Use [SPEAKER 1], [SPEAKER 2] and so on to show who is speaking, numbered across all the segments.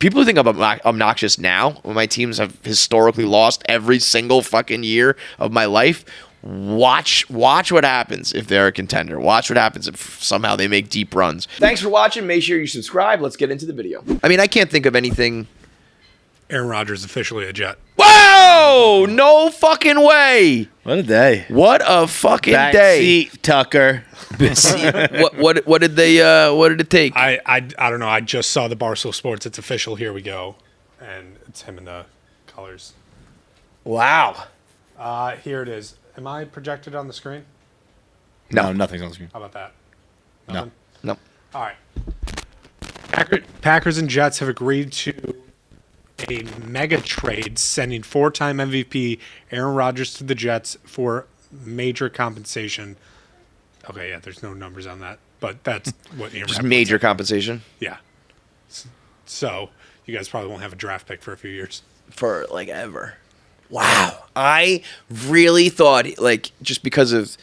[SPEAKER 1] people who think I'm obnoxious now, when my teams have historically lost every single fucking year of my life, watch what happens if they're a contender. Watch what happens if somehow they make deep runs. Thanks for watching. Make sure you subscribe. Let's get into the video. I mean, I can't think of anything.
[SPEAKER 2] Aaron Rodgers officially a Jet.
[SPEAKER 1] Whoa! No fucking way.
[SPEAKER 3] What a day.
[SPEAKER 1] What a fucking
[SPEAKER 3] Back
[SPEAKER 1] day.
[SPEAKER 3] Seat, Tucker.
[SPEAKER 1] What did it take?
[SPEAKER 2] I don't know. I just saw the Barstool Sports. It's official. Here we go. And it's him in the colors.
[SPEAKER 1] Wow.
[SPEAKER 2] Here it is. Am I projected on the screen?
[SPEAKER 3] No, nothing's on the screen.
[SPEAKER 2] How about that?
[SPEAKER 3] No.
[SPEAKER 2] Nothing?
[SPEAKER 1] No.
[SPEAKER 2] All right. Packers and Jets have agreed to a mega trade, sending 4-time MVP Aaron Rodgers to the Jets for major compensation. Okay, yeah, there's no numbers on that, but that's what
[SPEAKER 1] Just major compensation?
[SPEAKER 2] Yeah. So you guys probably won't have a draft pick for a few years.
[SPEAKER 1] For like ever. Wow. I really thought, like, just because of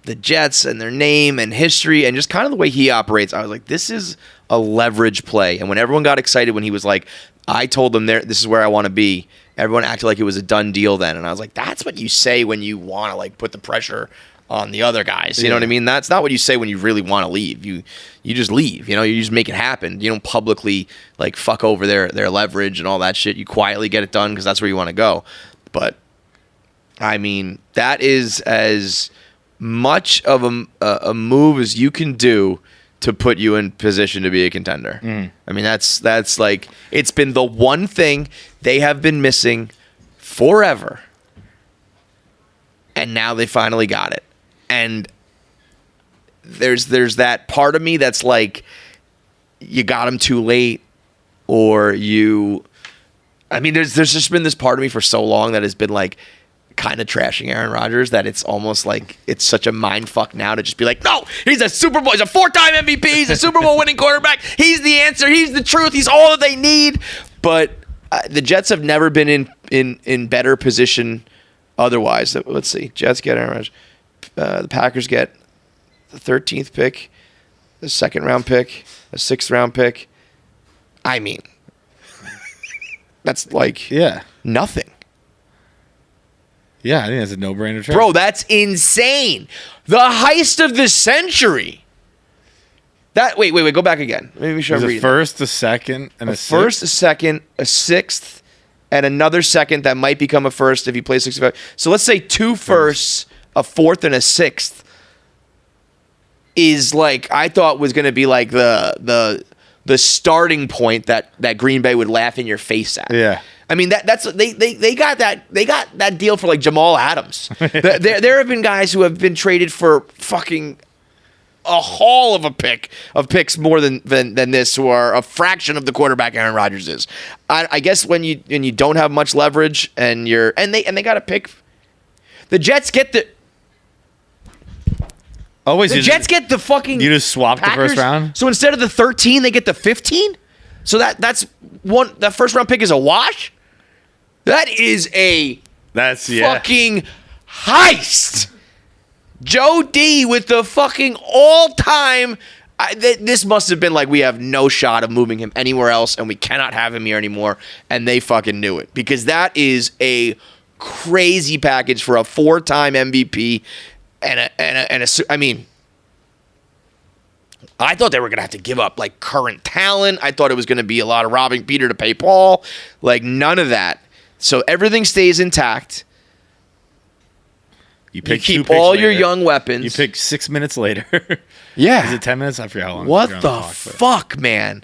[SPEAKER 1] the Jets and their name and history and just kind of the way he operates, I was like, this is a leverage play. And when everyone got excited when he was like, I told them this is where I want to be, everyone acted like it was a done deal then. And I was like, that's what you say when you want to, like, put the pressure on the other guys. You know what I mean? That's not what you say when you really want to leave. You just leave. You know, you just make it happen. You don't publicly, like, fuck over their leverage and all that shit. You quietly get it done because that's where you want to go. But, I mean, that is as much of a move as you can do to put you in position to be a contender. I mean, that's like, it's been the one thing they have been missing forever. And now they finally got it. And there's that part of me that's like, you got them too late, or I mean, there's just been this part of me for so long that has been like kind of trashing Aaron Rodgers that it's almost like it's such a mind fuck now to just be like, no, he's a 4-time MVP, he's a Super Bowl winning quarterback, he's the answer, he's the truth, he's all that they need. But the Jets have never been in better position otherwise. Let's see, Jets get Aaron Rodgers, the Packers get the 13th pick, the 2nd round pick, a 6th round pick. I mean, that's like nothing.
[SPEAKER 3] Yeah, I think that's a no-brainer trade.
[SPEAKER 1] Bro, that's insane. The heist of the century. Wait, go back again. Let me make sure I'm reading.
[SPEAKER 3] A first, a second, and a
[SPEAKER 1] first, a second, a 6th, and another 2nd that might become a 1st if you play 65. So let's say 2 firsts, a 4th, and a 6th is like, I thought was going to be like the starting point that Green Bay would laugh in your face at.
[SPEAKER 3] Yeah.
[SPEAKER 1] I mean, they got that deal for like Jamal Adams. There have been guys who have been traded for fucking a haul of picks more than this, who are a fraction of the quarterback Aaron Rodgers is. I guess when you don't have much leverage and they got a pick, the Jets get the.
[SPEAKER 3] Always
[SPEAKER 1] the Jets get the fucking.
[SPEAKER 3] You just swap the first round.
[SPEAKER 1] So instead of the 13, they get the 15. So that's one. That first round pick is a wash. That is a fucking heist. Joe D with the fucking all-time. This must have been like, we have no shot of moving him anywhere else, and we cannot have him here anymore. And they fucking knew it, because that is a crazy package for a 4-time MVP I mean, I thought they were going to have to give up like current talent. I thought it was going to be a lot of robbing Peter to pay Paul. Like, none of that. So everything stays intact. You keep all your young weapons.
[SPEAKER 3] You pick 6 minutes later.
[SPEAKER 1] Yeah.
[SPEAKER 3] Is it 10 minutes? I forget how long.
[SPEAKER 1] What the fuck, man?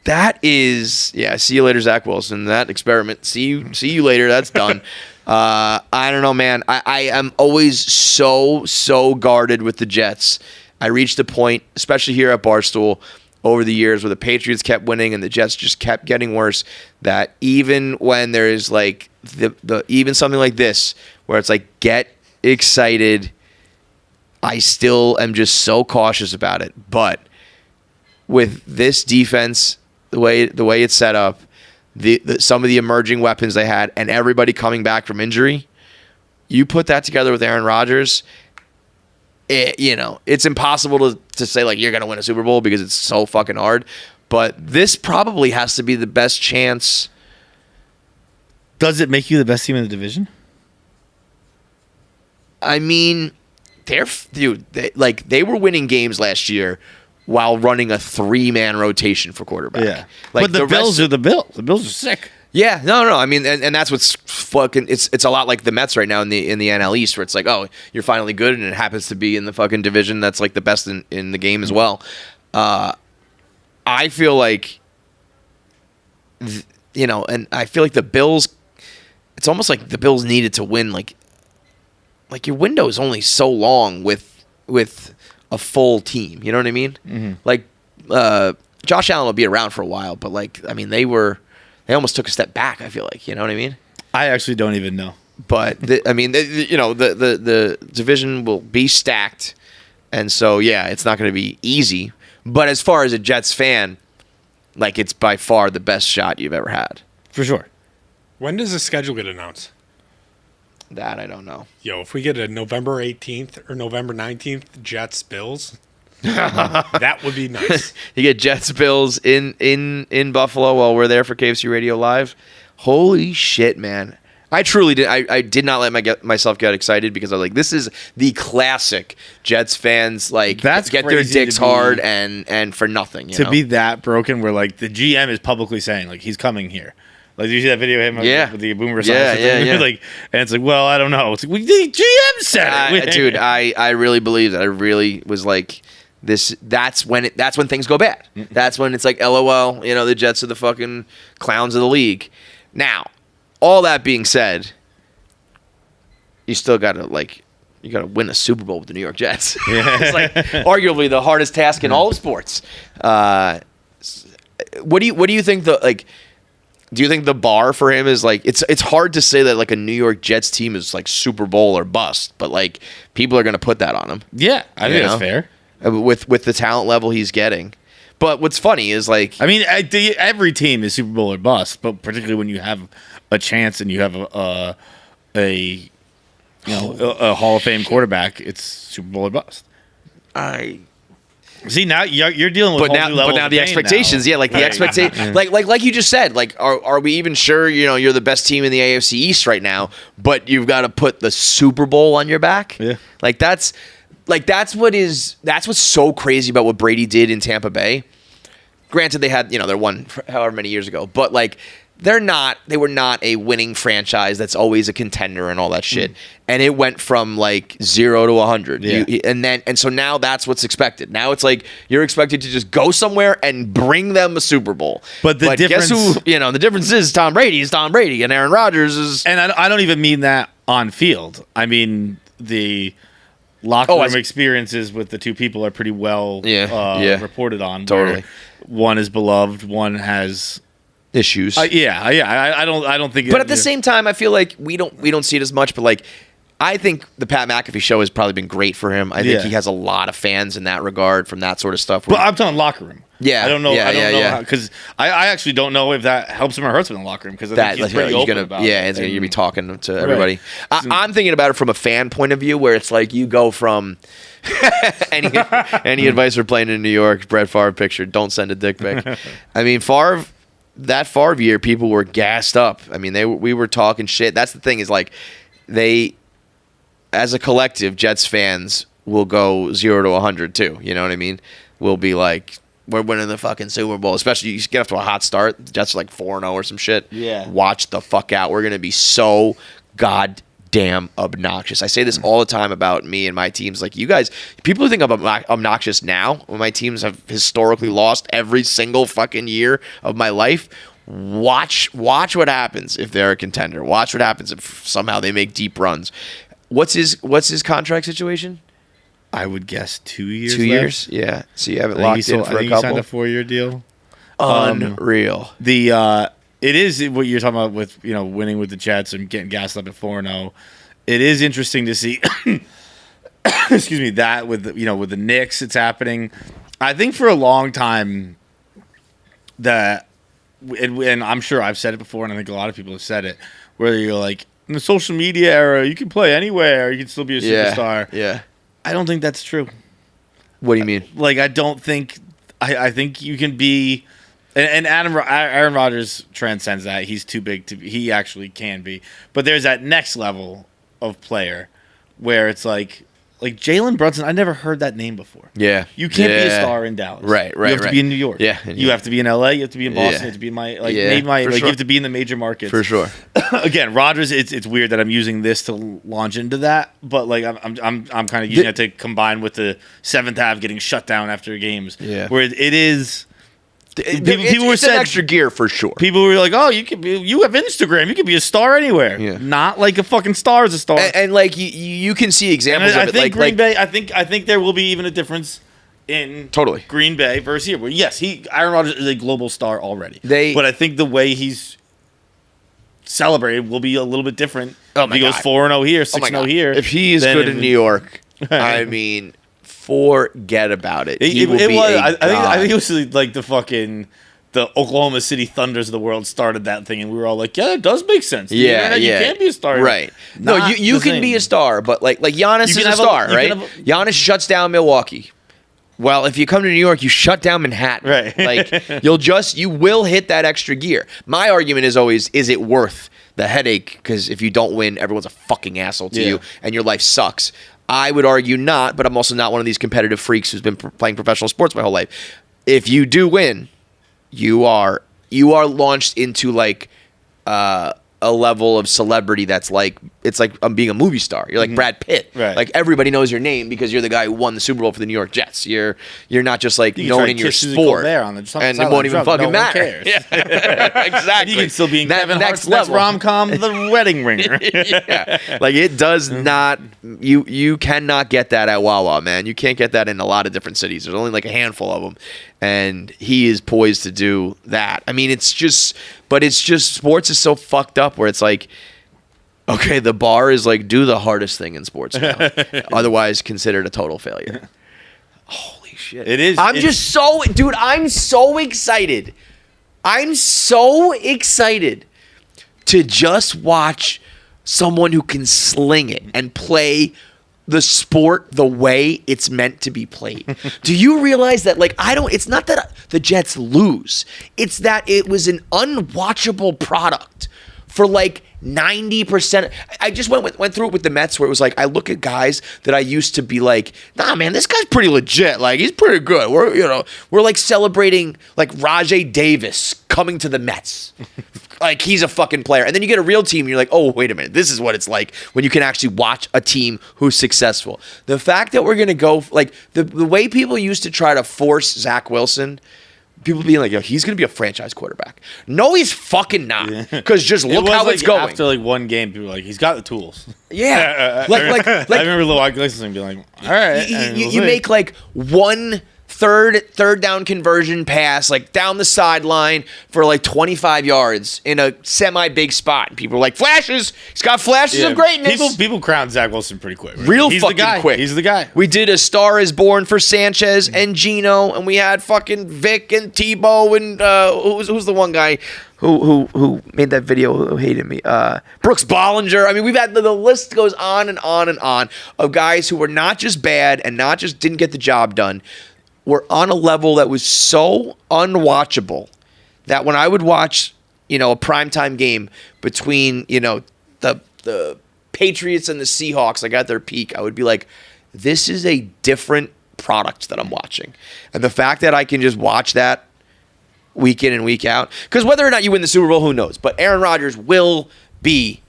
[SPEAKER 1] That is, see you later, Zach Wilson. That experiment. See you later. That's done. I don't know, man. I am always so guarded with the Jets. I reached a point, especially here at Barstool, over the years where the Patriots kept winning and the Jets just kept getting worse, that even when there is like even something like this where it's like, get excited, I still am just so cautious about it. But with this defense, the way it's set up, some of the emerging weapons they had, and everybody coming back from injury, you put that together with Aaron Rodgers, it's impossible to say like you're going to win a Super Bowl because it's so fucking hard. But this probably has to be the best chance.
[SPEAKER 3] Does it make you the best team in the division?
[SPEAKER 1] I mean, they were winning games last year while running a 3-man rotation for quarterback.
[SPEAKER 3] Yeah.
[SPEAKER 1] Like
[SPEAKER 3] but the Bills are the Bills. The Bills are sick.
[SPEAKER 1] Yeah, no. I mean, and that's what's fucking. It's a lot like the Mets right now in the NL East, where it's like, oh, you're finally good, and it happens to be in the fucking division that's like the best in the game as well. I feel like, and I feel like the Bills. It's almost like the Bills needed to win. Like your window is only so long with a full team. You know what I mean? Mm-hmm. Like Josh Allen will be around for a while, but they almost took a step back. I feel like, you know what I mean?
[SPEAKER 3] I actually don't even know.
[SPEAKER 1] But the division will be stacked, and so it's not going to be easy. But as far as a Jets fan, it's by far the best shot you've ever had,
[SPEAKER 3] for sure.
[SPEAKER 2] When does the schedule get announced?
[SPEAKER 1] That I don't know.
[SPEAKER 2] Yo, if we get a November 18th or November 19th Jets Bills, that would be nice.
[SPEAKER 1] You get Jets Bills in Buffalo while we're there for KFC Radio Live. Holy shit, man. I truly did. I did not let myself get excited because I was like, this is the classic Jets fans
[SPEAKER 3] That's
[SPEAKER 1] get their dicks hard and for nothing. To
[SPEAKER 3] be that broken where the GM is publicly saying he's coming here. Did you see that video of him with the boomer sign?
[SPEAKER 1] Yeah.
[SPEAKER 3] And it's well, I don't know. It's the GM said it.
[SPEAKER 1] Dude, I really believe that. I really was like, this. That's when things go bad. That's when it's like, LOL. The Jets are the fucking clowns of the league. Now, all that being said, you still gotta win a Super Bowl with the New York Jets. It's arguably the hardest task in all of sports. What do you think do you think the bar for him is it's hard to say that a New York Jets team is Super Bowl or bust, but people are going to put that on him.
[SPEAKER 3] Yeah, I think that's fair.
[SPEAKER 1] With the talent level he's getting. But what's funny is
[SPEAKER 3] every team is Super Bowl or bust, but particularly when you have a chance and you have a Hall of Fame quarterback, it's Super Bowl or bust. See, now you're dealing with but
[SPEAKER 1] now the expectations, the expectation, like you just said, are we even sure you're the best team in the AFC East right now? But you've got to put the Super Bowl on your back.
[SPEAKER 3] Yeah,
[SPEAKER 1] that's what's so crazy about what Brady did in Tampa Bay. Granted, they had they won however many years ago, but they were not a winning franchise that's always a contender and all that shit. And it went from 0 to 100.
[SPEAKER 3] Yeah.
[SPEAKER 1] So now that's what's expected. Now it's you're expected to just go somewhere and bring them a Super Bowl.
[SPEAKER 3] But the difference,
[SPEAKER 1] guess who? The difference is Tom Brady is Tom Brady and Aaron Rodgers is.
[SPEAKER 3] And I don't even mean that on field. I mean the locker room experiences with the two people are pretty well reported on.
[SPEAKER 1] Totally.
[SPEAKER 3] One is beloved. One has
[SPEAKER 1] issues.
[SPEAKER 3] I don't think.
[SPEAKER 1] But at the same time, I feel like we don't see it as much. But I think the Pat McAfee show has probably been great for him. I think he has a lot of fans in that regard from that sort of stuff.
[SPEAKER 3] But I'm talking locker room.
[SPEAKER 1] Yeah,
[SPEAKER 3] I don't know. I don't know because I actually don't know if that helps him or hurts him in the locker room because I think he's pretty open about it.
[SPEAKER 1] Yeah, you're gonna be talking to everybody. Right. I'm thinking about it from a fan point of view, where it's you go from any advice for playing in New York. Brett Favre picture. Don't send a dick pic. I mean, that Favre year, people were gassed up. I mean, we were talking shit. That's the thing is they, as a collective, Jets fans will go 0 to 100 too. You know what I mean? We'll be we're winning the fucking Super Bowl. Especially you get off to a hot start. The Jets are 4-0 or some shit.
[SPEAKER 3] Yeah.
[SPEAKER 1] Watch the fuck out. We're gonna be so goddamn obnoxious. I say this all the time about me and my teams. You guys, people who think I'm obnoxious now, when my teams have historically lost every single fucking year of my life. Watch what happens if they're a contender. Watch what happens if somehow they make deep runs. What's his contract situation?
[SPEAKER 3] I would guess 2 years.
[SPEAKER 1] 2 years, yeah. So you have it locked in for a couple.
[SPEAKER 3] He signed a 4-year deal.
[SPEAKER 1] Unreal.
[SPEAKER 3] It is what you're talking about with winning with the Jets and getting gassed up at 4-0. It is interesting to see. Excuse me, that with with the Knicks, it's happening. I think for a long time that, and I'm sure I've said it before, and I think a lot of people have said it, where you're in the social media era, you can play anywhere, you can still be a superstar.
[SPEAKER 1] Yeah.
[SPEAKER 3] I don't think that's true.
[SPEAKER 1] What do you mean?
[SPEAKER 3] I don't think. I think you can be And Aaron Rodgers transcends that. He's too big to be. He actually can be. But there's that next level of player where it's like Jalen Brunson. I never heard that name before.
[SPEAKER 1] Yeah.
[SPEAKER 3] You can't be a star in Dallas.
[SPEAKER 1] Right.
[SPEAKER 3] You have to be in New York.
[SPEAKER 1] Yeah.
[SPEAKER 3] You have to be in LA. You have to be in Boston. You have to be in you have to be in the major markets.
[SPEAKER 1] For sure.
[SPEAKER 3] Again, Rodgers. It's weird that I'm using this to launch into that, but like I'm kind of using it to combine with the seventh half getting shut down after games.
[SPEAKER 1] Yeah.
[SPEAKER 3] Where it is.
[SPEAKER 1] People were saying extra gear for sure.
[SPEAKER 3] People were like, "Oh, you have Instagram. You could be a star anywhere."
[SPEAKER 1] Yeah.
[SPEAKER 3] Not like a fucking star is a star.
[SPEAKER 1] And like you can see examples of it.
[SPEAKER 3] I think
[SPEAKER 1] Green
[SPEAKER 3] Bay. I think there will be even a difference in
[SPEAKER 1] totally
[SPEAKER 3] Green Bay versus here. Well, yes, Aaron Rodgers is a global star already. But I think the way he's celebrated will be a little bit different.
[SPEAKER 1] Oh
[SPEAKER 3] if he goes 4-0 here, 6-0 here.
[SPEAKER 1] If he is good in New York, I mean. Forget about it. I
[SPEAKER 3] think it was like the Oklahoma City Thunders of the world started that thing, and we were all like, "Yeah, that does make sense." You can't be a star,
[SPEAKER 1] right? No, you can be a star, but like Giannis is a star, right? Giannis shuts down Milwaukee. Well, if you come to New York, you shut down Manhattan.
[SPEAKER 3] Right.
[SPEAKER 1] Like you will hit that extra gear. My argument is always, is it worth the headache? Because if you don't win, everyone's a fucking asshole to you, and your life sucks. I would argue not, but I'm also not one of these competitive freaks who's been playing professional sports my whole life. If you do win, you are launched into like a level of celebrity that's like, it's like being a movie star. You're like Brad Pitt.
[SPEAKER 3] Right.
[SPEAKER 1] Like everybody knows your name because you're the guy who won the Super Bowl for the New York Jets. You're not just like known in your sport, and it won't even fucking matter. Yeah. Exactly.
[SPEAKER 3] You can still be in
[SPEAKER 1] that
[SPEAKER 3] Kevin
[SPEAKER 1] next
[SPEAKER 3] Hart's
[SPEAKER 1] level
[SPEAKER 3] rom-com, The Wedding Ringer.
[SPEAKER 1] Yeah. Like it does not. You cannot get that at Wawa, man. You can't get that in a lot of different cities. There's only like a handful of them, and he is poised to do that. I mean, it's just sports is so fucked up where it's like, okay, the bar is like, do the hardest thing in sports now. Otherwise considered a total failure. Holy shit.
[SPEAKER 3] It is.
[SPEAKER 1] I'm so excited. I'm so excited to just watch someone who can sling it and play the sport the way it's meant to be played. Do you realize that, like, it's not that the Jets lose. It's that it was an unwatchable product for like 90%. I just went through it with the Mets where it was like, I look at guys that I used to be like, nah, man, this guy's pretty legit. Like, he's pretty good. We're like celebrating like Rajay Davis coming to the Mets. Like, he's a fucking player. And then you get a real team and you're like, oh, wait a minute. This is what it's like when you can actually watch a team who's successful. The fact that we're going to go, like, the way people used to try to force Zach Wilson, people being like, yo, he's going to be a franchise quarterback. No, he's fucking not. Because just look how it's going.
[SPEAKER 3] After like one game, people were like, he's got the tools.
[SPEAKER 1] Yeah.
[SPEAKER 3] I remember Lil Iglesias being like, all right.
[SPEAKER 1] You make like one third down conversion pass, like down the sideline for like 25 yards in a semi-big spot. People are like, flashes. He's got flashes of greatness.
[SPEAKER 3] People crown Zach Wilson pretty quick.
[SPEAKER 1] Right?
[SPEAKER 3] He's
[SPEAKER 1] fucking
[SPEAKER 3] the guy.
[SPEAKER 1] quick.
[SPEAKER 3] He's the guy.
[SPEAKER 1] We did A Star Is Born for Sanchez and Gino, and we had fucking Vic and Tebow and who's the one guy who made that video who hated me? Brooks Bollinger. I mean, we've had the list goes on and on and on of guys who were not just bad and not just didn't get the job done. Were on a level that was so unwatchable that when I would watch, a primetime game between, the Patriots and the Seahawks, like at their peak, I would be like, this is a different product that I'm watching. And the fact that I can just watch that week in and week out, because whether or not you win the Super Bowl, who knows? But Aaron Rodgers will be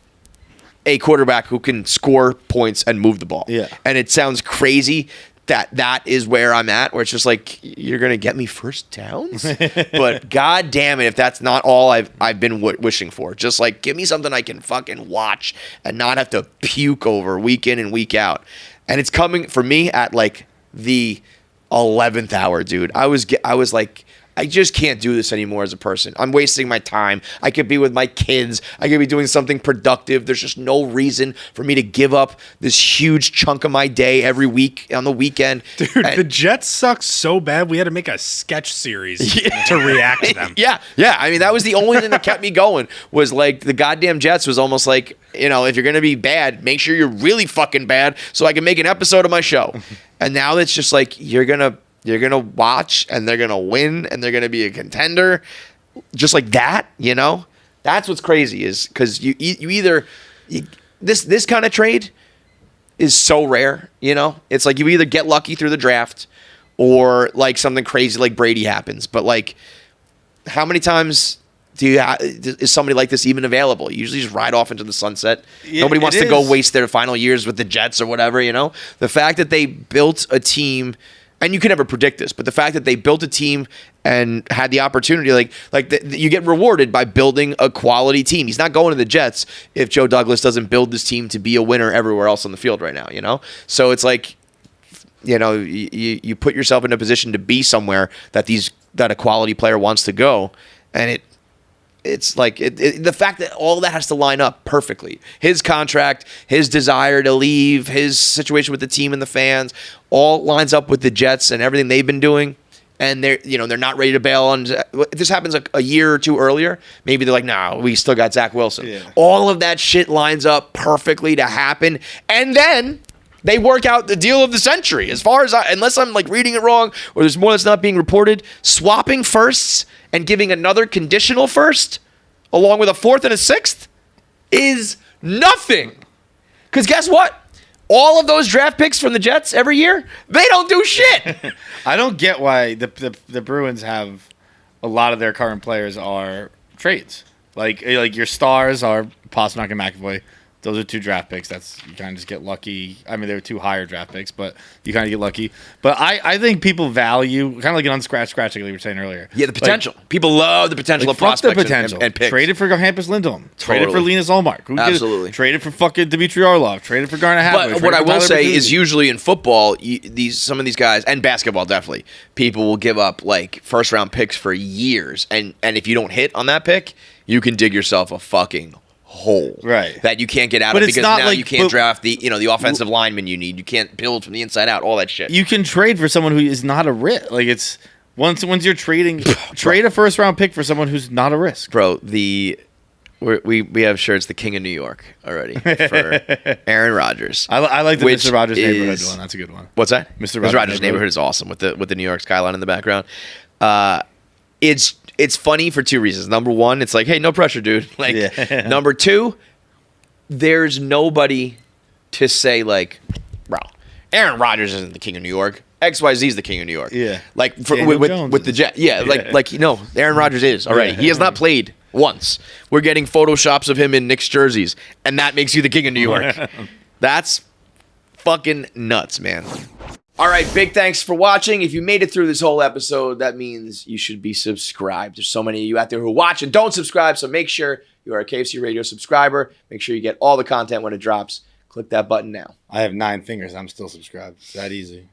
[SPEAKER 1] a quarterback who can score points and move the ball.
[SPEAKER 3] Yeah.
[SPEAKER 1] And it sounds crazy that is where I'm at, where it's just like, you're going to get me first downs? But God damn it, if that's not all I've been wishing for. Just like, give me something I can fucking watch and not have to puke over week in and week out. And it's coming for me at like the 11th hour, dude. I was like, I just can't do this anymore as a person. I'm wasting my time. I could be with my kids. I could be doing something productive. There's just no reason for me to give up this huge chunk of my day every week on the weekend.
[SPEAKER 2] Dude, the Jets suck so bad, we had to make a sketch series to react to them.
[SPEAKER 1] Yeah. I mean, that was the only thing that kept me going, was like the goddamn Jets was almost like, if you're going to be bad, make sure you're really fucking bad so I can make an episode of my show. And now it's just like, you're going to you're going to watch and they're going to win and they're going to be a contender just like that, you know? That's what's crazy is because this kind of trade is so rare, you know? It's like you either get lucky through the draft or like something crazy like Brady happens. But like how many times is somebody like this even available? You usually just ride off into the sunset. Yeah, nobody wants to go waste their final years with the Jets or whatever, you know? The fact that they built a team, and you can never predict this, but the fact that they built a team and had the opportunity, you get rewarded by building a quality team. He's not going to the Jets if Joe Douglas doesn't build this team to be a winner everywhere else on the field right now, you know? So it's like, you know, you put yourself in a position to be somewhere that a quality player wants to go, and it's like the fact that all that has to line up perfectly. His contract, his desire to leave, his situation with the team and the fans, all lines up with the Jets and everything they've been doing. And they're not ready to bail on. If this happens a year or two earlier, maybe they're like, no, we still got Zach Wilson. Yeah. All of that shit lines up perfectly to happen. And then they work out the deal of the century. As far as unless I'm like reading it wrong or there's more that's not being reported, swapping firsts and giving another conditional first along with a fourth and a sixth is nothing. Because guess what? All of those draft picks from the Jets every year, they don't do shit.
[SPEAKER 3] I don't get why the Bruins have a lot of their current players are trades. Like your stars are Pasternak and McAvoy. Those are 2 draft picks. You kind of just get lucky. I mean, they were 2 higher draft picks, but you kind of get lucky. But I think people value kind of like an unscratch like we were saying earlier.
[SPEAKER 1] Yeah, the potential. Like, people love the potential of prospects and picks.
[SPEAKER 3] Traded for Hampus Lindholm.
[SPEAKER 1] Totally.
[SPEAKER 3] Traded for Linus Ullmark.
[SPEAKER 1] Absolutely.
[SPEAKER 3] Traded for fucking Dmitry Orlov. Traded for Garner Hathaway.
[SPEAKER 1] But what I will say is usually in football, some of these guys, and basketball definitely, people will give up like first-round picks for years. And if you don't hit on that pick, you can dig yourself a fucking hole that you can't get out of because now you can't draft the offensive lineman you need. You can't build from the inside out, all that shit.
[SPEAKER 3] You can trade for someone who is not a risk. Like it's once you're trading, trade a first round pick for someone who's not a risk.
[SPEAKER 1] Bro, we have shirts the King of New York already for Aaron Rodgers.
[SPEAKER 3] I like the Mr. Rogers neighborhood one. That's a good one.
[SPEAKER 1] What's that?
[SPEAKER 3] Mr.
[SPEAKER 1] Rogers neighborhood is awesome with the New York skyline in the background. It's funny for 2 reasons. Number one, it's like, hey, no pressure, dude. Like, yeah. Number 2, there's nobody to say like, bro, Aaron Rodgers isn't the King of New York. XYZ is the King of New York.
[SPEAKER 3] Yeah,
[SPEAKER 1] like with the Jet. Yeah, like Aaron Rodgers is already. He has not played once. We're getting photoshops of him in Knicks jerseys, and that makes you the King of New York. That's fucking nuts, man. All right, big thanks for watching. If you made it through this whole episode, that means you should be subscribed. There's so many of you out there who watch and don't subscribe, so make sure you are a KFC Radio subscriber. Make sure you get all the content when it drops. Click that button now.
[SPEAKER 3] I have 9 fingers. I'm still subscribed. It's that easy.